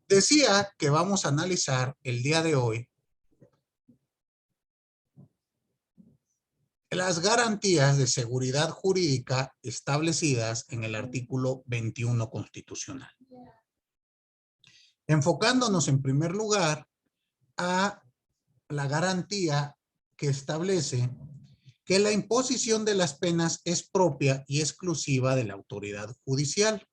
Decía que vamos a analizar el día de hoy las garantías de seguridad jurídica establecidas en el artículo 21 constitucional. Enfocándonos en primer lugar a la garantía que establece que la imposición de las penas es propia y exclusiva de la autoridad judicial.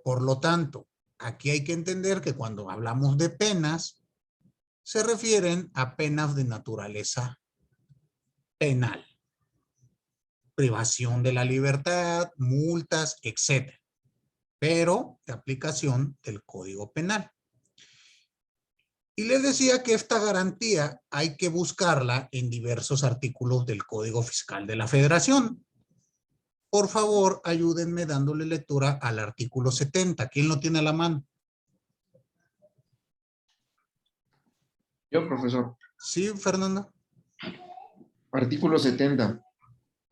Por lo tanto, aquí hay que entender que cuando hablamos de penas, se refieren a penas de naturaleza penal, privación de la libertad, multas, etcétera, pero de aplicación del Código Penal. Y les decía que esta garantía hay que buscarla en diversos artículos del Código Fiscal de la Federación. Por favor, ayúdenme dándole lectura al artículo 70. ¿Quién lo tiene a la mano? Yo, profesor. Sí, Fernando. Artículo 70.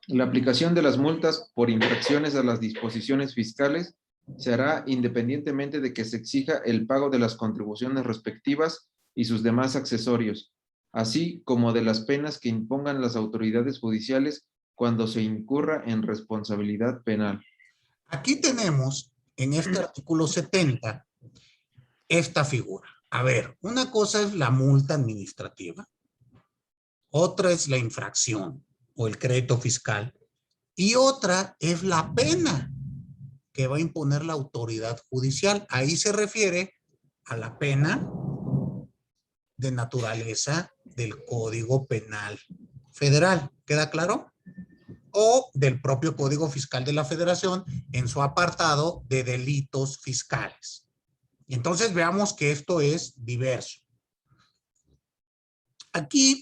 La aplicación de las multas por infracciones a las disposiciones fiscales se hará independientemente de que se exija el pago de las contribuciones respectivas y sus demás accesorios, así como de las penas que impongan las autoridades judiciales cuando se incurra en responsabilidad penal. Aquí tenemos en este artículo 70 esta figura. A ver, una cosa es la multa administrativa, otra es la infracción o el crédito fiscal y otra es la pena que va a imponer la autoridad judicial. Ahí se refiere a la pena de naturaleza del Código Penal Federal. ¿Queda claro? O del propio Código Fiscal de la Federación en su apartado de delitos fiscales. Y entonces veamos que esto es diverso. Aquí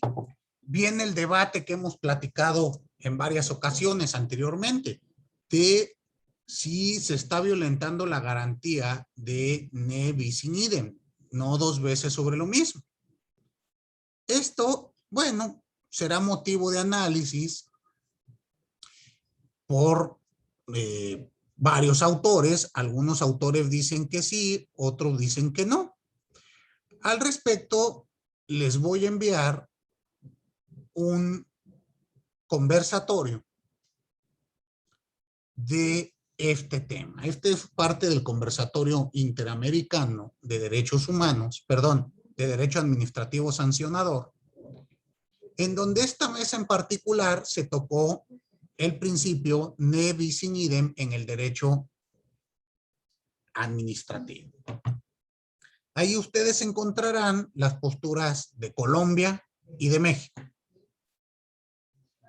viene el debate que hemos platicado en varias ocasiones anteriormente de si se está violentando la garantía de ne bis in idem, no dos veces sobre lo mismo. Esto, bueno, será motivo de análisis por varios autores. Algunos autores dicen que sí, otros dicen que no. Al respecto, les voy a enviar un conversatorio de este tema. Este es parte del conversatorio interamericano de derechos humanos, perdón, de derecho administrativo sancionador, en donde esta mesa en particular se tocó el principio ne bis in idem en el derecho administrativo. Ahí ustedes encontrarán las posturas de Colombia y de México.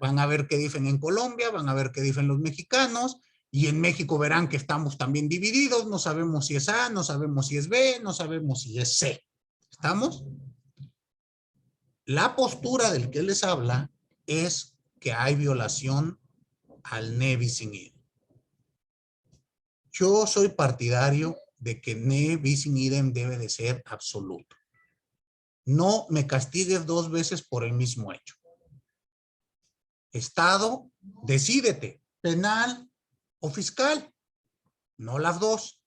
Van a ver qué dicen en Colombia, van a ver qué dicen los mexicanos, y en México verán que estamos también divididos, no sabemos si es A, no sabemos si es B, no sabemos si es C. ¿Estamos? La postura del que les habla es que hay violación al ne bis in idem. Yo soy partidario de que ne bis in idem debe de ser absoluto. No me castigues dos veces por el mismo hecho. Estado, decídete, penal o fiscal, no las dos.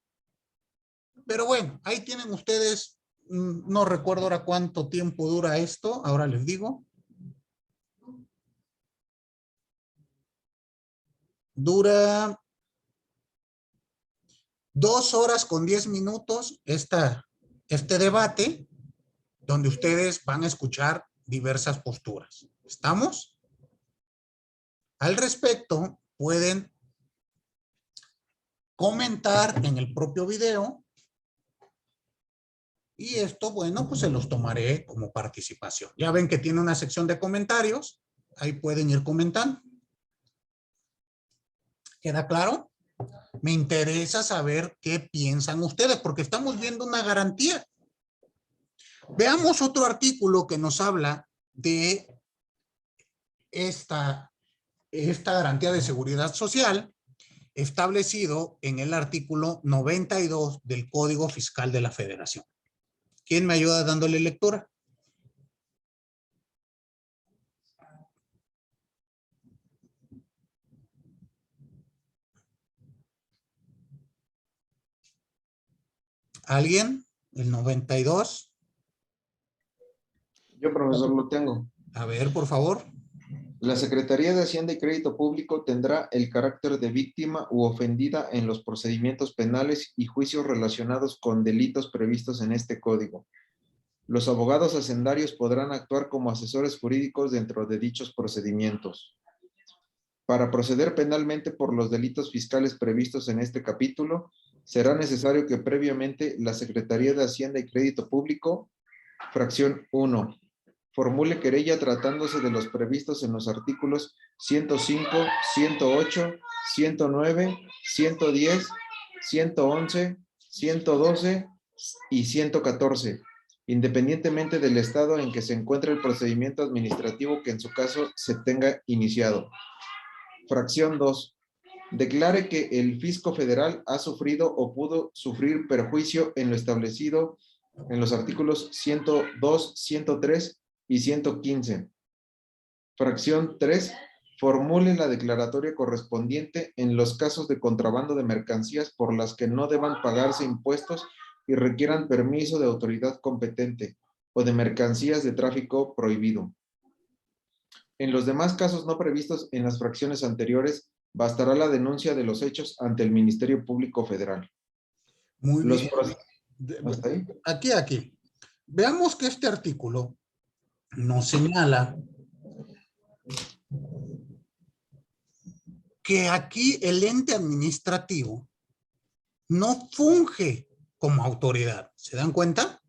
Pero bueno, ahí tienen ustedes, no recuerdo ahora cuánto tiempo dura esto, ahora les digo. Dura 2 horas con 10 minutos este debate, donde ustedes van a escuchar diversas posturas. ¿Estamos? Al respecto, pueden comentar en el propio video y esto, bueno, pues se los tomaré como participación. Ya ven que tiene una sección de comentarios, ahí pueden ir comentando. ¿Queda claro? Me interesa saber qué piensan ustedes, porque estamos viendo una garantía. Veamos otro artículo que nos habla de esta garantía de seguridad social, establecido en el artículo 92 del Código Fiscal de la Federación. ¿Quién me ayuda dándole lectura? ¿Alguien? ¿El 92? Yo, profesor, lo tengo. A ver, por favor. La Secretaría de Hacienda y Crédito Público tendrá el carácter de víctima u ofendida en los procedimientos penales y juicios relacionados con delitos previstos en este código. Los abogados hacendarios podrán actuar como asesores jurídicos dentro de dichos procedimientos. Para proceder penalmente por los delitos fiscales previstos en este capítulo, será necesario que previamente la Secretaría de Hacienda y Crédito Público, fracción 1, formule querella tratándose de los previstos en los artículos 105, 108, 109, 110, 111, 112 y 114, independientemente del estado en que se encuentre el procedimiento administrativo que en su caso se tenga iniciado. Fracción 2. Declare que el fisco federal ha sufrido o pudo sufrir perjuicio en lo establecido en los artículos 102, 103 y 115. Fracción 3. Formule la declaratoria correspondiente en los casos de contrabando de mercancías por las que no deban pagarse impuestos y requieran permiso de autoridad competente o de mercancías de tráfico prohibido. En los demás casos no previstos en las fracciones anteriores, bastará la denuncia de los hechos ante el Ministerio Público Federal. Muy bien. ¿Hasta ahí? Aquí. Veamos que este artículo nos señala que aquí el ente administrativo no funge como autoridad. ¿Se dan cuenta?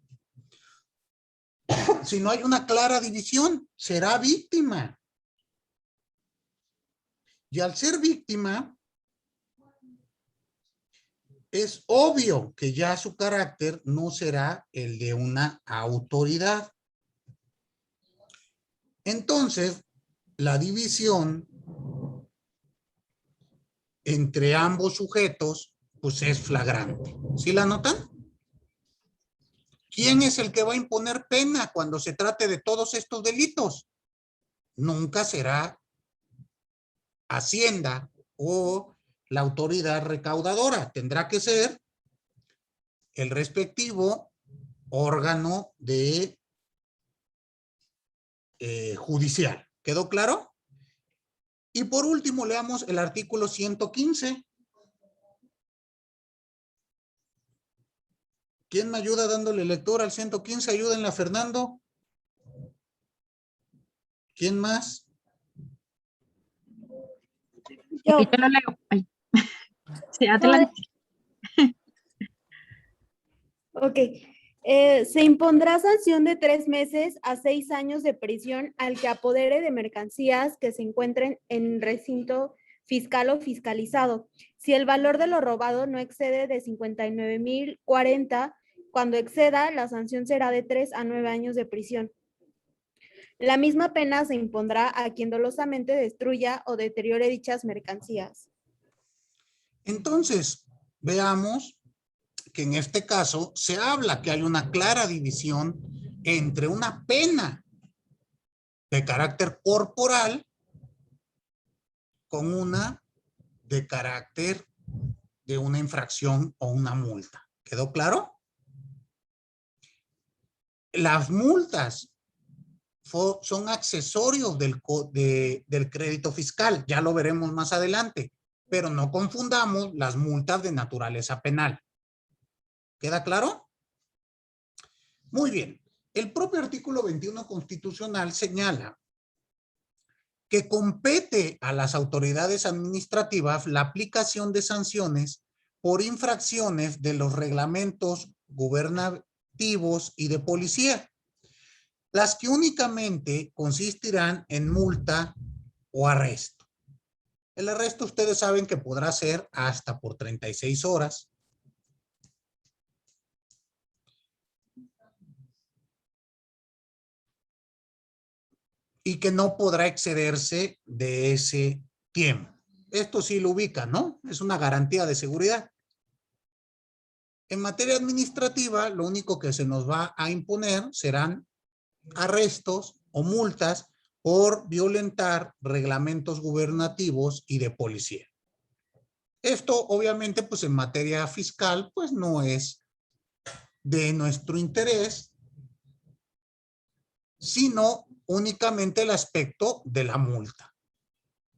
Si no hay una clara división, será víctima. Y al ser víctima, es obvio que ya su carácter no será el de una autoridad. Entonces, la división entre ambos sujetos, pues es flagrante. ¿Sí la notan? ¿Quién es el que va a imponer pena cuando se trate de todos estos delitos? Nunca será Hacienda o la autoridad recaudadora. Tendrá que ser el respectivo órgano de judicial. ¿Quedó claro? Y por último, leamos el artículo 115. ¿Quién me ayuda dándole lectura al 115? Ayúdenla, Fernando. ¿Quién más? Yo te lo leo. Ay. Sí, adelante. Ok. Se impondrá sanción de 3 meses a 6 años de prisión al que apodere de mercancías que se encuentren en recinto fiscal o fiscalizado. Si el valor de lo robado no excede de 59,040, cuando exceda, la sanción será de 3 a 9 años de prisión. La misma pena se impondrá a quien dolosamente destruya o deteriore dichas mercancías. Entonces, veamos que en este caso se habla que hay una clara división entre una pena de carácter corporal con una de carácter de una infracción o una multa. ¿Quedó claro? Las multas son accesorios del crédito fiscal, ya lo veremos más adelante, pero no confundamos las multas de naturaleza penal. ¿Queda claro? Muy bien. El propio artículo 21 constitucional señala que compete a las autoridades administrativas la aplicación de sanciones por infracciones de los reglamentos gubernativos y de policía, las que únicamente consistirán en multa o arresto. El arresto ustedes saben que podrá ser hasta por 36 horas. Y que no podrá excederse de ese tiempo. Esto sí lo ubica, ¿no? Es una garantía de seguridad. En materia administrativa, lo único que se nos va a imponer serán arrestos o multas por violentar reglamentos gubernativos y de policía. Esto, obviamente, pues en materia fiscal, pues no es de nuestro interés, sino únicamente el aspecto de la multa.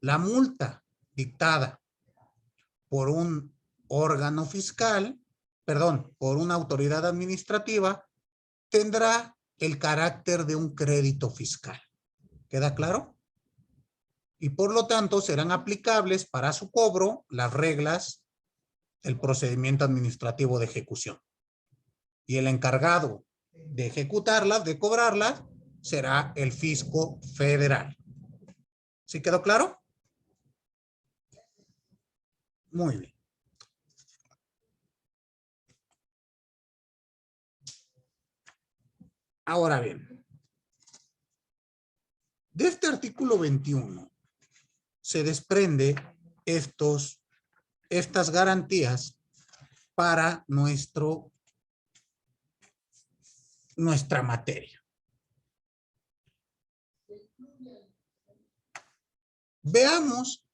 La multa dictada por un órgano fiscal, perdón, por una autoridad administrativa, tendrá el carácter de un crédito fiscal. ¿Queda claro? Y por lo tanto serán aplicables para su cobro las reglas del procedimiento administrativo de ejecución. Y el encargado de ejecutarlas, de cobrarlas, será el fisco federal. ¿Sí quedó claro? Muy bien. Ahora bien, de este artículo 21 se desprende estas garantías para nuestra materia. Veamos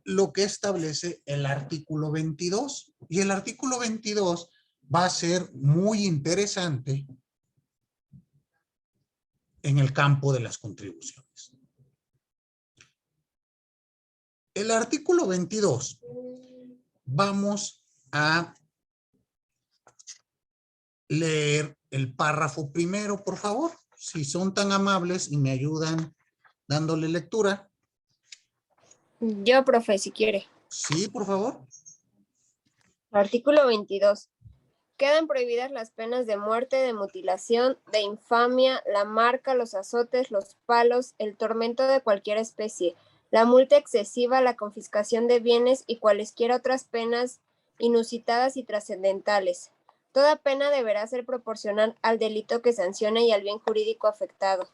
lo que establece el artículo 22. Y el artículo 22 va a ser muy interesante en el campo de las contribuciones. El artículo 22, vamos a leer el párrafo primero, por favor, si son tan amables y me ayudan dándole lectura. Yo, profe, si quiere. Sí, por favor. Artículo 22. Quedan prohibidas las penas de muerte, de mutilación, de infamia, la marca, los azotes, los palos, el tormento de cualquier especie, la multa excesiva, la confiscación de bienes y cualesquiera otras penas inusitadas y trascendentales. Toda pena deberá ser proporcional al delito que sancione y al bien jurídico afectado.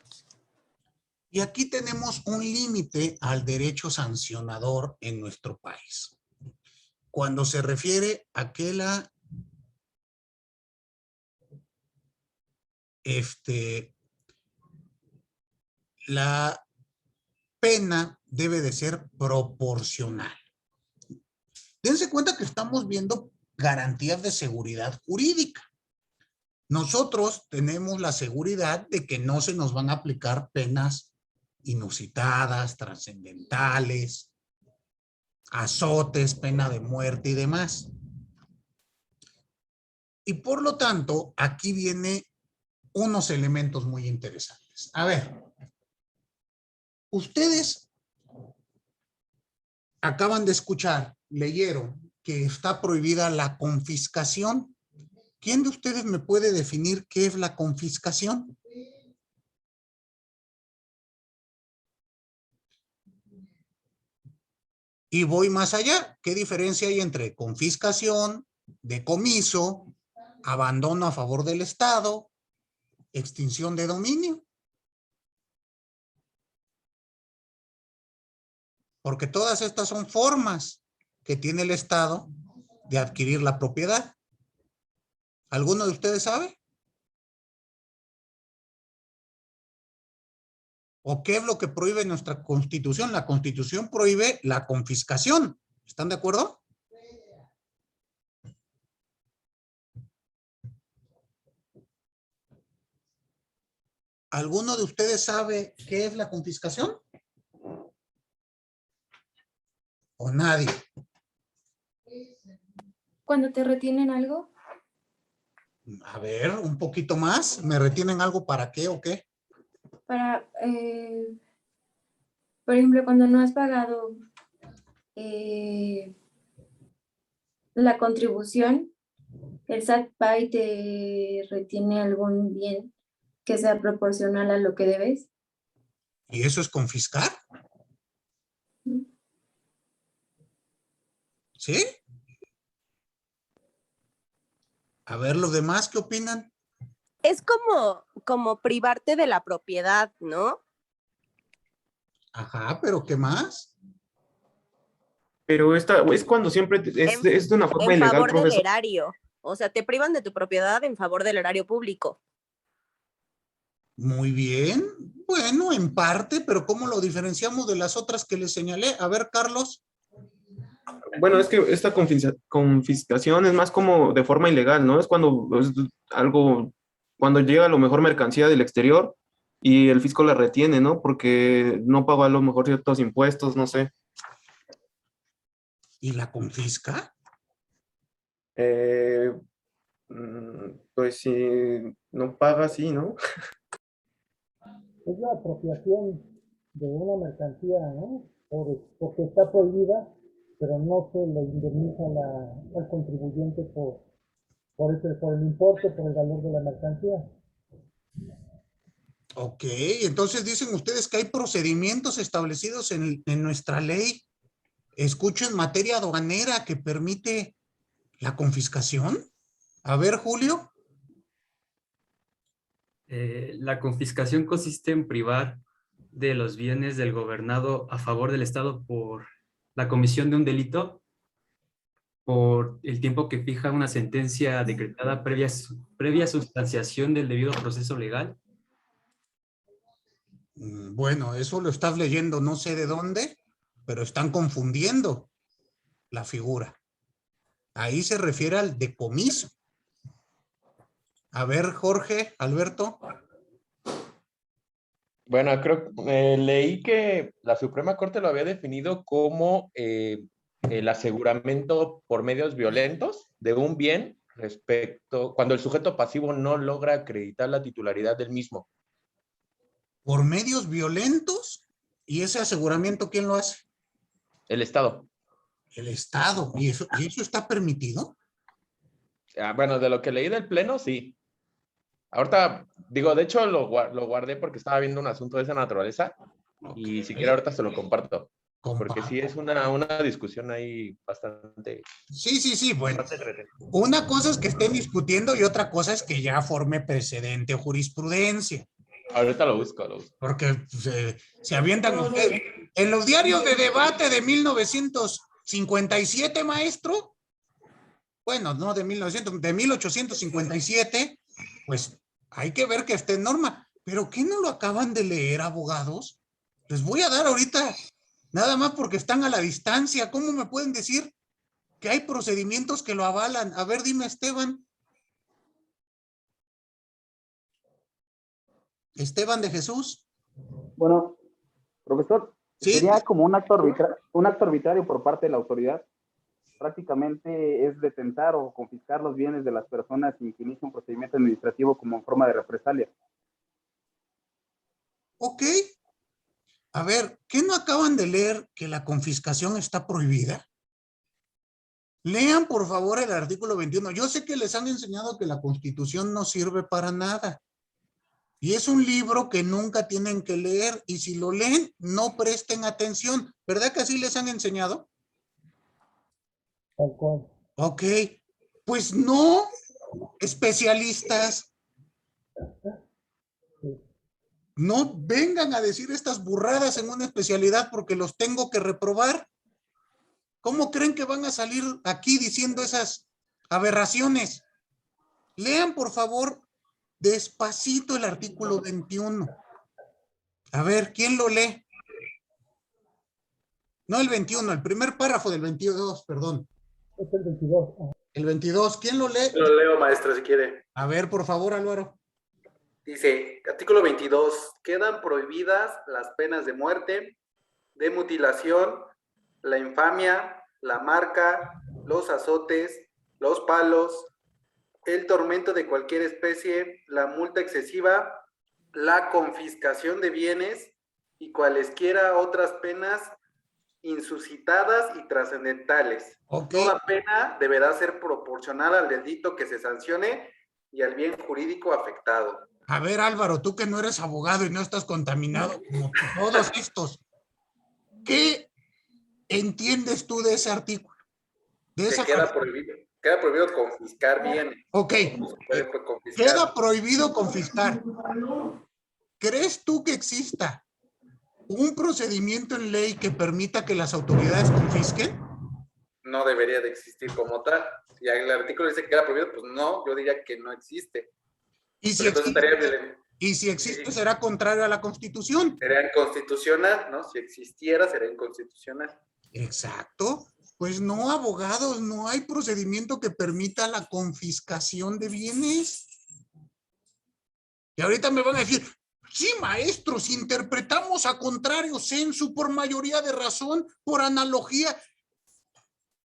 Y aquí tenemos un límite al derecho sancionador en nuestro país. Cuando se refiere a que la pena debe de ser proporcional. Dense cuenta que estamos viendo garantías de seguridad jurídica. Nosotros tenemos la seguridad de que no se nos van a aplicar penas inusitadas, trascendentales, azotes, pena de muerte y demás. Y por lo tanto, aquí vienen unos elementos muy interesantes. A ver, ustedes acaban de escuchar, leyeron que está prohibida la confiscación. ¿Quién de ustedes me puede definir qué es la confiscación? Y voy más allá. ¿Qué diferencia hay entre confiscación, decomiso, abandono a favor del Estado, extinción de dominio? Porque todas estas son formas que tiene el Estado de adquirir la propiedad. ¿Alguno de ustedes sabe? ¿O qué es lo que prohíbe nuestra Constitución? La Constitución prohíbe la confiscación. ¿Están de acuerdo? ¿Alguno de ustedes sabe qué es la confiscación? ¿O nadie? Cuando te retienen algo, A ver, un poquito más. ¿Me retienen algo para qué o qué? para, por ejemplo, cuando no has pagado la contribución, el SAT va y te retiene algún bien que sea proporcional a lo que debes. ¿Y eso es confiscar? ¿Sí? A ver, los demás, ¿qué opinan? Es como privarte de la propiedad, ¿no? Ajá, pero ¿qué más? Pero esta es cuando siempre es de una forma En ilegal, favor del profesor. erario. O sea, te privan de tu propiedad en favor del erario público. Muy bien. Bueno, en parte, pero ¿cómo lo diferenciamos de las otras que les señalé? A ver, Carlos. Bueno, es que esta confiscación es más como de forma ilegal, ¿no? Es cuando es algo, cuando llega a lo mejor mercancía del exterior y el fisco la retiene, ¿no? Porque no pagó a lo mejor ciertos impuestos, no sé. ¿Y la confisca? Eh, pues si no paga, sí, ¿no? Es la apropiación de una mercancía, ¿no? Porque está prohibida, pero no se le indemniza al contribuyente por el importe, por el valor de la mercancía. Ok, entonces dicen ustedes que hay procedimientos establecidos en nuestra ley, escucho, en materia aduanera que permite la confiscación. A ver, Julio. La confiscación consiste en privar de los bienes del gobernado a favor del Estado por la comisión de un delito por el tiempo que fija una sentencia decretada previa sustanciación del debido proceso legal. Bueno, eso lo estás leyendo no sé de dónde, pero están confundiendo la figura. Ahí se refiere al decomiso. A ver, Jorge, Alberto. Bueno, creo leí que la Suprema Corte lo había definido como el aseguramiento por medios violentos de un bien cuando el sujeto pasivo no logra acreditar la titularidad del mismo. Por medios violentos, ¿y ese aseguramiento quién lo hace? El Estado. El Estado. ¿Y eso está permitido? Bueno, de lo que leí del Pleno, sí. Ahorita, digo, de hecho lo guardé porque estaba viendo un asunto de esa naturaleza y si quiere ahorita se lo comparto. Porque sí es una discusión ahí bastante... Sí, bueno. Una cosa es que estén discutiendo y otra cosa es que ya forme precedente o jurisprudencia. Ahorita lo busco. Porque se avientan ustedes. En los diarios de debate de 1957, maestro, bueno, no de 1857, pues hay que ver que esté en norma. ¿Pero qué no lo acaban de leer, abogados? Les voy a dar ahorita, nada más porque están a la distancia. ¿Cómo me pueden decir que hay procedimientos que lo avalan? A ver, dime, Esteban. Esteban de Jesús. Bueno, profesor, ¿sí? Sería como un acto arbitrario por parte de la autoridad. Prácticamente es detentar o confiscar los bienes de las personas sin que inicie un procedimiento administrativo como en forma de represalia. Ok. A ver, ¿qué no acaban de leer que la confiscación está prohibida? Lean, por favor, el artículo 21. Yo sé que les han enseñado que la Constitución no sirve para nada. Y es un libro que nunca tienen que leer. Y si lo leen, no presten atención. ¿Verdad que así les han enseñado? Tal cual. Ok. Pues no, especialistas. No vengan a decir estas burradas en una especialidad porque los tengo que reprobar. ¿Cómo creen que van a salir aquí diciendo esas aberraciones? Lean, por favor, despacito el artículo 21. A ver, ¿quién lo lee? No el 21, el primer párrafo del 22, perdón. Es el 22. El 22, ¿quién lo lee? Lo leo, maestra, si quiere. A ver, por favor, Álvaro. Dice, artículo 22, quedan prohibidas las penas de muerte, de mutilación, la infamia, la marca, los azotes, los palos, el tormento de cualquier especie, la multa excesiva, la confiscación de bienes y cualesquiera otras penas insuscitadas y trascendentales. Okay. Toda pena deberá ser proporcional al delito que se sancione y al bien jurídico afectado. A ver, Álvaro, tú que no eres abogado y no estás contaminado como todos estos, ¿qué entiendes tú de ese artículo? Queda prohibido confiscar bienes. Ok, queda prohibido confiscar. ¿Crees tú que exista un procedimiento en ley que permita que las autoridades confisquen? No debería de existir como tal. Si el artículo dice que queda prohibido, pues no, yo diría que no existe. ¿Y si existe, será contrario a la Constitución? Sería inconstitucional, ¿no? Si existiera, sería inconstitucional. Exacto. Pues no, abogados, no hay procedimiento que permita la confiscación de bienes. Y ahorita me van a decir, sí, maestro, si interpretamos a contrario sensu por mayoría de razón, por analogía,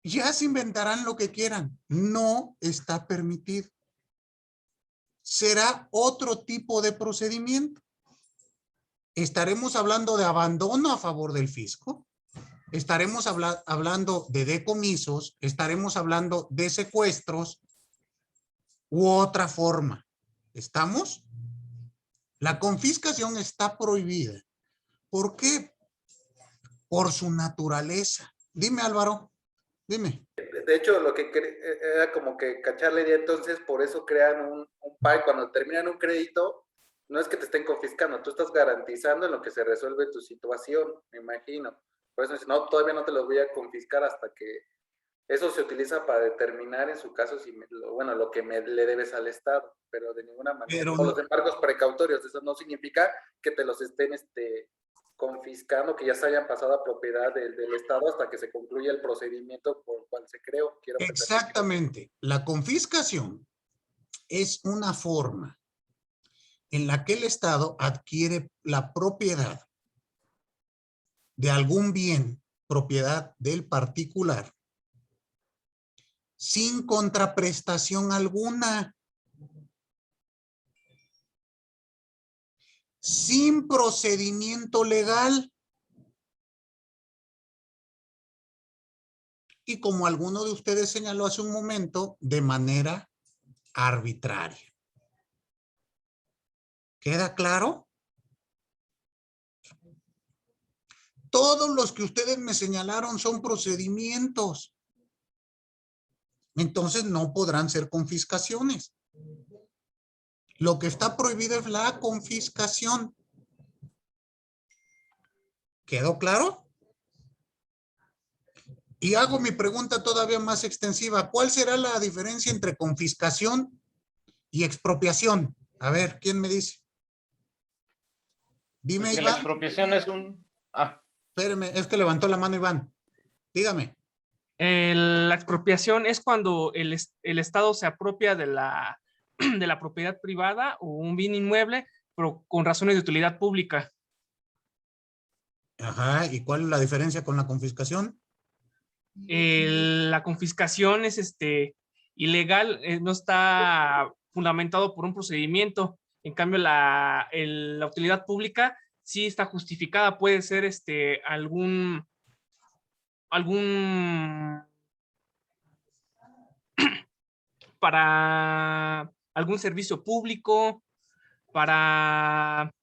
ya se inventarán lo que quieran. No está permitido. Será otro tipo de procedimiento. ¿Estaremos hablando de abandono a favor del fisco? ¿Estaremos hablando de decomisos? ¿Estaremos hablando de secuestros? ¿U otra forma? ¿Estamos? La confiscación está prohibida. ¿Por qué? Por su naturaleza. Dime, Álvaro. Dime. De hecho, lo que era como que cachar la idea, entonces por eso crean un PAI. Cuando terminan un crédito, no es que te estén confiscando, tú estás garantizando en lo que se resuelve tu situación, me imagino. Por eso, no, todavía no te los voy a confiscar hasta que eso se utiliza para determinar en su caso si, lo que le debes al Estado, pero de ninguna manera. Pero los embargos precautorios, eso no significa que te los estén confiscando, que ya se hayan pasado a propiedad del Estado hasta que se concluya el procedimiento por el cual se creó. Exactamente. La confiscación es una forma en la que el Estado adquiere la propiedad de algún bien, propiedad del particular, sin contraprestación alguna, sin procedimiento legal. Y como alguno de ustedes señaló hace un momento, de manera arbitraria. ¿Queda claro? Todos los que ustedes me señalaron son procedimientos. Entonces no podrán ser confiscaciones. Lo que está prohibido es la confiscación. ¿Quedó claro? Y hago mi pregunta todavía más extensiva. ¿Cuál será la diferencia entre confiscación y expropiación? A ver, ¿quién me dice? Dime, Porque Iván. la expropiación es un... Espérame, es que levantó la mano Iván. Dígame. La expropiación es cuando el Estado se apropia de la propiedad privada o un bien inmueble, pero con razones de utilidad pública. Ajá, ¿y cuál es la diferencia con la confiscación? La confiscación es ilegal, no está fundamentado por un procedimiento. En cambio, la utilidad pública sí está justificada, puede ser algún para algún servicio público, para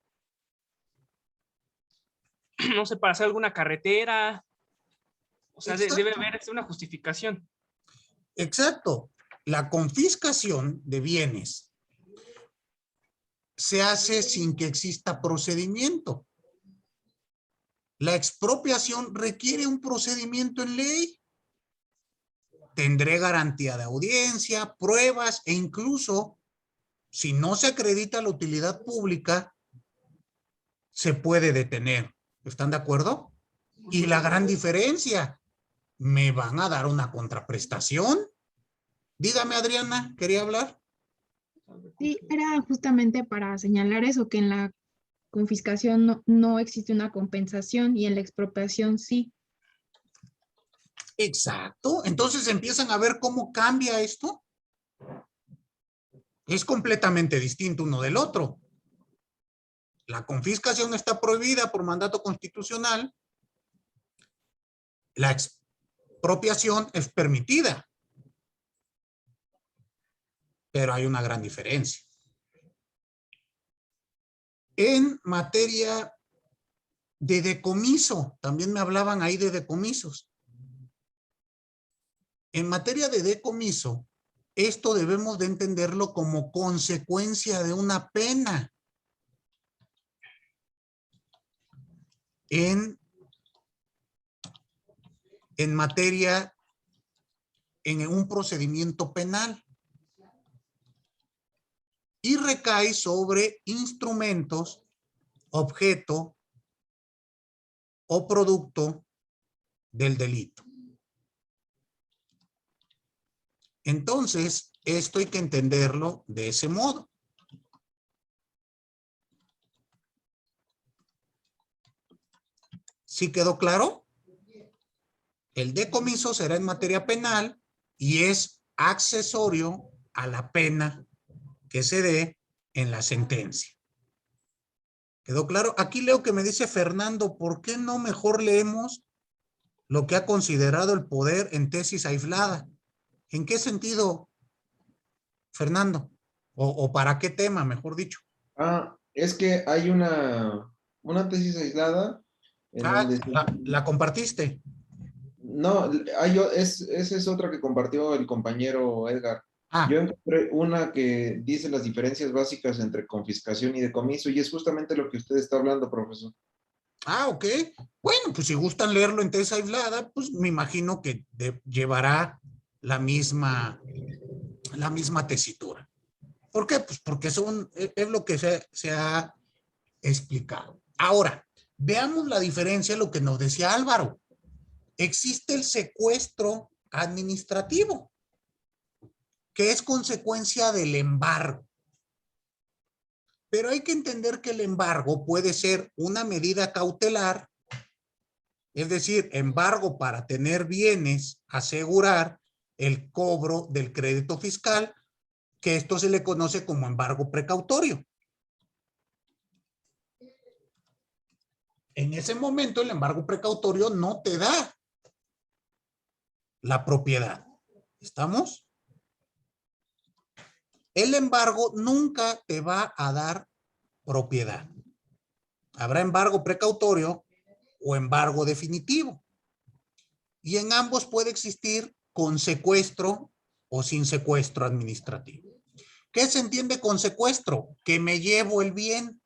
no sé, para hacer alguna carretera. O sea, debe haber una justificación. Exacto. La confiscación de bienes se hace sin que exista procedimiento. La expropiación requiere un procedimiento en ley. Tendré garantía de audiencia, pruebas e incluso, si no se acredita la utilidad pública, se puede detener. ¿Están de acuerdo? Y la gran diferencia, ¿me van a dar una contraprestación? Dígame, Adriana, ¿quería hablar? Sí, era justamente para señalar eso, que en la confiscación no existe una compensación y en la expropiación sí. Exacto. Entonces empiezan a ver cómo cambia esto. Es completamente distinto uno del otro. La confiscación está prohibida por mandato constitucional. La expropiación es permitida. Pero hay una gran diferencia. En materia de decomiso, también me hablaban ahí de decomisos. En materia de decomiso, esto debemos de entenderlo como consecuencia de una pena. En materia, en un procedimiento penal. Y recae sobre instrumentos, objeto o producto del delito. Entonces, esto hay que entenderlo de ese modo. ¿Sí quedó claro? El decomiso será en materia penal y es accesorio a la pena que se dé en la sentencia. ¿Quedó claro? Aquí leo que me dice Fernando, ¿por qué no mejor leemos lo que ha considerado el poder en tesis aislada? ¿En qué sentido, Fernando? ¿O para qué tema, mejor dicho? Es que hay una tesis aislada en donde... ¿La compartiste? No, esa es otra que compartió el compañero Edgar. Ah. Yo encontré una que dice las diferencias básicas entre confiscación y decomiso, y es justamente lo que usted está hablando, profesor. Ah, ok. Bueno, pues si gustan leerlo en tesis aislada, pues me imagino que llevará la misma tesitura. ¿Por qué? Pues porque es lo que se ha explicado. Ahora, veamos la diferencia, lo que nos decía Álvaro. Existe el secuestro administrativo, que es consecuencia del embargo. Pero hay que entender que el embargo puede ser una medida cautelar, es decir, embargo para tener bienes, asegurar el cobro del crédito fiscal, que esto se le conoce como embargo precautorio. En ese momento el embargo precautorio no te da la propiedad. ¿Estamos? El embargo nunca te va a dar propiedad. Habrá embargo precautorio o embargo definitivo. Y en ambos puede existir con secuestro o sin secuestro administrativo. ¿Qué se entiende con secuestro? Que me llevo el bien,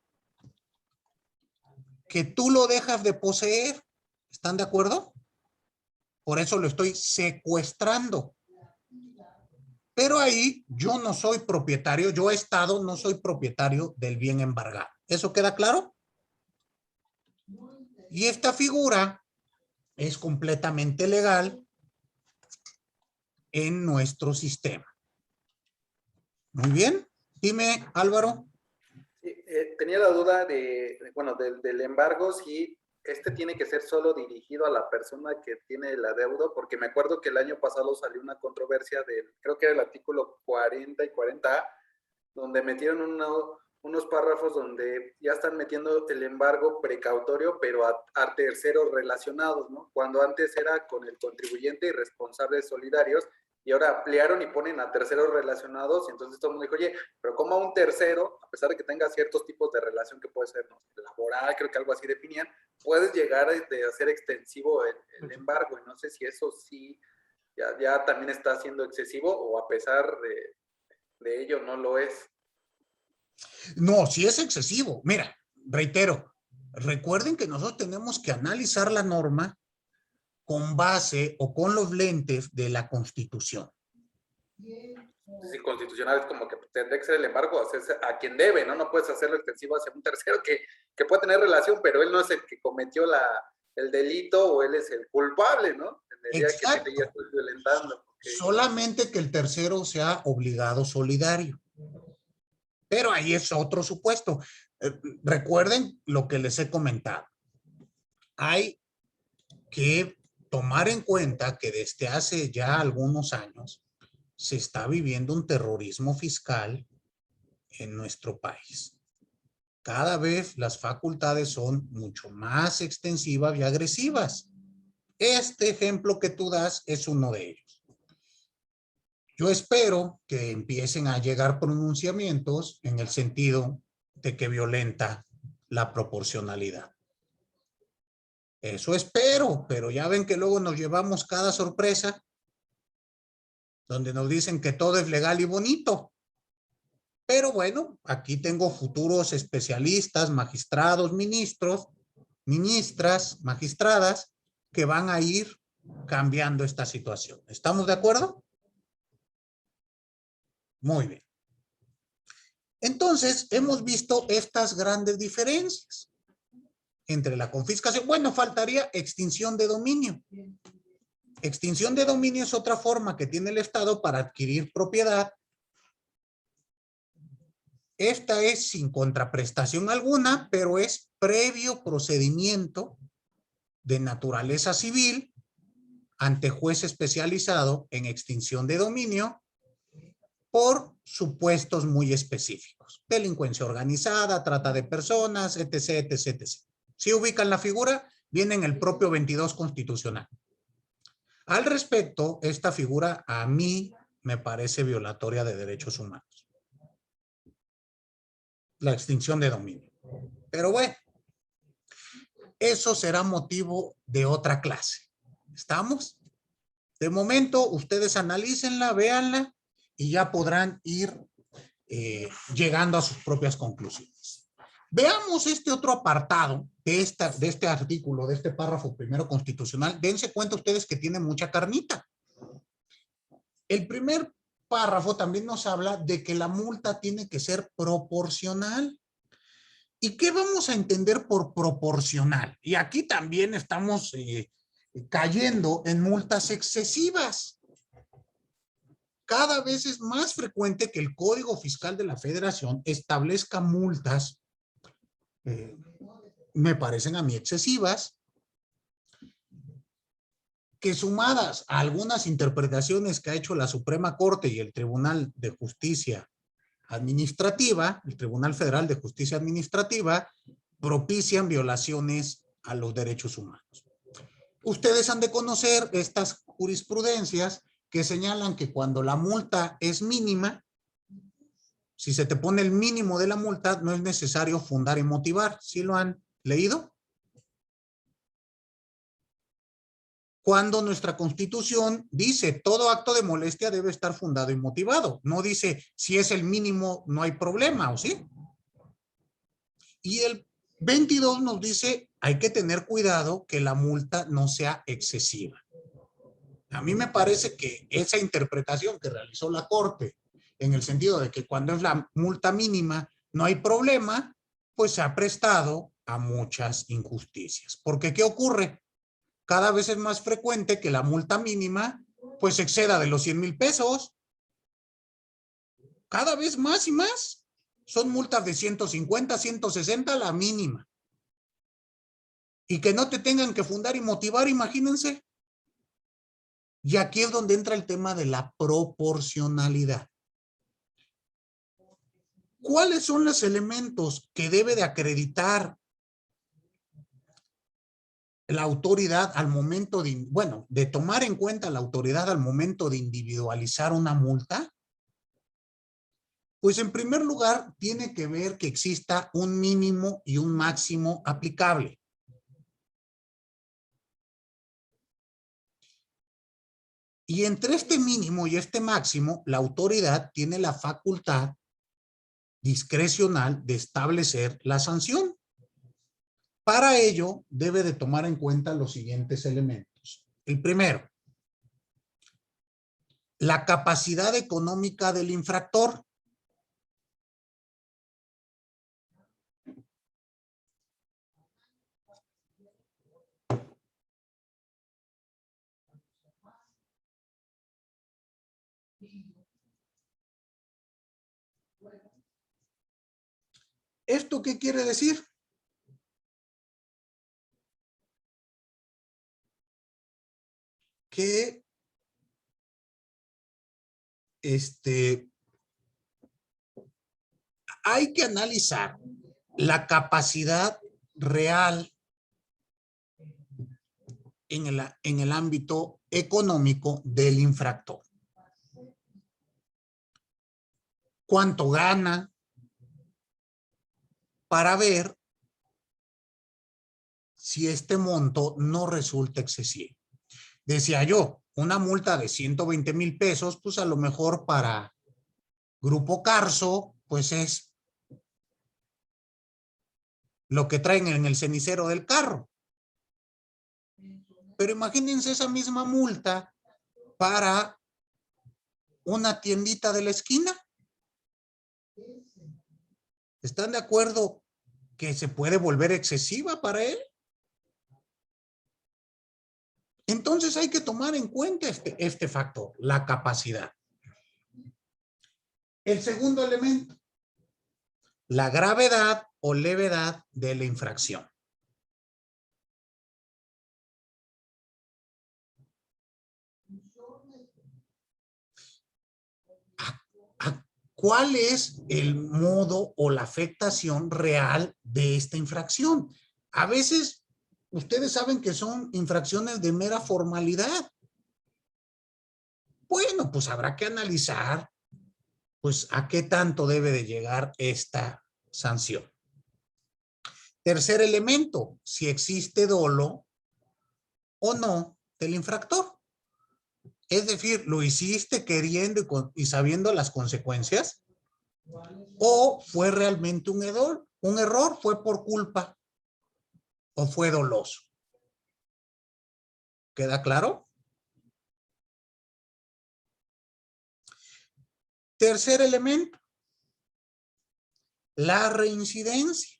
que tú lo dejas de poseer. ¿Están de acuerdo? Por eso lo estoy secuestrando. Pero ahí yo no soy propietario, yo Estado no soy propietario del bien embargado. ¿Eso queda claro? Y esta figura es completamente legal en nuestro sistema. Muy bien. Dime, Álvaro. Sí, tenía la duda del embargo, si este tiene que ser solo dirigido a la persona que tiene el adeudo, porque me acuerdo que el año pasado salió una controversia creo que era el artículo 40 y 40A, donde metieron unos párrafos donde ya están metiendo el embargo precautorio, pero a terceros relacionados, ¿no? Cuando antes era con el contribuyente y responsables solidarios, y ahora ampliaron y ponen a terceros relacionados, y entonces todo el mundo dijo, oye, pero ¿cómo a un tercero, a pesar de que tenga ciertos tipos de relación que puede ser, no sé, laboral, creo que algo así definían, puedes llegar a hacer extensivo el embargo? Y no sé si eso sí ya también está siendo excesivo, o a pesar de ello no lo es. No, sí es excesivo. Mira, reitero, recuerden que nosotros tenemos que analizar la norma con base o con los lentes de la Constitución. Sí, constitucional es como que tendría que ser el embargo hacerse a quien debe, ¿no? No puedes hacerlo extensivo hacia un tercero que puede tener relación, pero él no es el que cometió el delito, o él es el culpable, ¿no? Tendría Exacto. que ya estoy violentando. Solamente que el tercero sea obligado solidario. Pero ahí es otro supuesto. Recuerden lo que les he comentado. Hay que tomar en cuenta que desde hace ya algunos años se está viviendo un terrorismo fiscal en nuestro país. Cada vez las facultades son mucho más extensivas y agresivas. Este ejemplo que tú das es uno de ellos. Yo espero que empiecen a llegar pronunciamientos en el sentido de que violenta la proporcionalidad. Eso espero, pero ya ven que luego nos llevamos cada sorpresa donde nos dicen que todo es legal y bonito. Pero bueno, aquí tengo futuros especialistas, magistrados, ministros, ministras, magistradas, que van a ir cambiando esta situación. ¿Estamos de acuerdo? Muy bien. Entonces, hemos visto estas grandes diferencias entre la confiscación. Bueno, faltaría extinción de dominio. Extinción de dominio es otra forma que tiene el Estado para adquirir propiedad. Esta es sin contraprestación alguna, pero es previo procedimiento de naturaleza civil ante juez especializado en extinción de dominio por supuestos muy específicos. Delincuencia organizada, trata de personas, etc., etc., etc. Si ubican la figura, viene en el propio 22 constitucional. Al respecto, esta figura a mí me parece violatoria de derechos humanos. La extinción de dominio. Pero bueno, eso será motivo de otra clase. ¿Estamos? De momento, ustedes analícenla, véanla y ya podrán ir llegando a sus propias conclusiones. Veamos este otro apartado de este artículo, de este párrafo primero constitucional. Dense cuenta ustedes que tiene mucha carnita. El primer párrafo también nos habla de que la multa tiene que ser proporcional. ¿Y qué vamos a entender por proporcional? Y aquí también estamos cayendo en multas excesivas. Cada vez es más frecuente que el Código Fiscal de la Federación establezca multas, me parecen a mí excesivas, que sumadas a algunas interpretaciones que ha hecho la Suprema Corte y el Tribunal de Justicia Administrativa, el Tribunal Federal de Justicia Administrativa, propician violaciones a los derechos humanos. Ustedes han de conocer estas jurisprudencias que señalan que cuando la multa es mínima, si se te pone el mínimo de la multa, no es necesario fundar y motivar. ¿Sí lo han leído? Cuando nuestra Constitución dice todo acto de molestia debe estar fundado y motivado. No dice si es el mínimo no hay problema, ¿o sí? Y el 22 nos dice hay que tener cuidado que la multa no sea excesiva. A mí me parece que esa interpretación que realizó la Corte en el sentido de que cuando es la multa mínima no hay problema, pues se ha prestado a muchas injusticias. Porque ¿qué ocurre? Cada vez es más frecuente que la multa mínima pues exceda de los 100,000 pesos. Cada vez más y más. Son multas de 150, 160 la mínima. Y que no te tengan que fundar y motivar, imagínense. Y aquí es donde entra el tema de la proporcionalidad. ¿Cuáles son los elementos que debe de acreditar la autoridad al momento de tomar en cuenta la autoridad al momento de individualizar una multa? Pues en primer lugar tiene que ver que exista un mínimo y un máximo aplicable. Y entre este mínimo y este máximo, la autoridad tiene la facultad discrecional de establecer la sanción. Para ello, debe de tomar en cuenta los siguientes elementos. El primero, la capacidad económica del infractor. ¿Esto qué quiere decir? Que hay que analizar la capacidad real en el ámbito económico del infractor. ¿Cuánto gana? Para ver si este monto no resulta excesivo. Decía yo, una multa de 120,000 pesos, pues a lo mejor para Grupo Carso, pues es lo que traen en el cenicero del carro. Pero imagínense esa misma multa para una tiendita de la esquina. ¿Están de acuerdo que se puede volver excesiva para él? Entonces hay que tomar en cuenta este factor, la capacidad. El segundo elemento, la gravedad o levedad de la infracción. ¿Cuál es el modo o la afectación real de esta infracción? A veces, ustedes saben que son infracciones de mera formalidad. Bueno, pues habrá que analizar, pues, a qué tanto debe de llegar esta sanción. Tercer elemento, si existe dolo o no del infractor. Es decir, ¿lo hiciste queriendo y sabiendo las consecuencias? ¿O fue realmente un error? ¿Fue por culpa? ¿O fue doloso? ¿Queda claro? Tercer elemento. La reincidencia.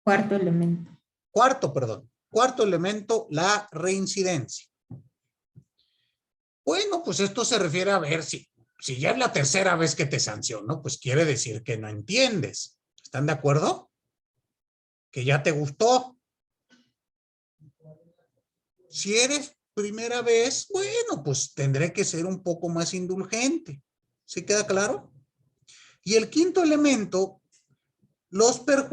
Cuarto elemento. Cuarto elemento, la reincidencia. Bueno, pues esto se refiere a ver si ya es la tercera vez que te sanciono, pues quiere decir que no entiendes. ¿Están de acuerdo? Que ya te gustó. Si eres primera vez, bueno, pues tendré que ser un poco más indulgente. ¿Sí queda claro? Y el quinto elemento, los perjuicios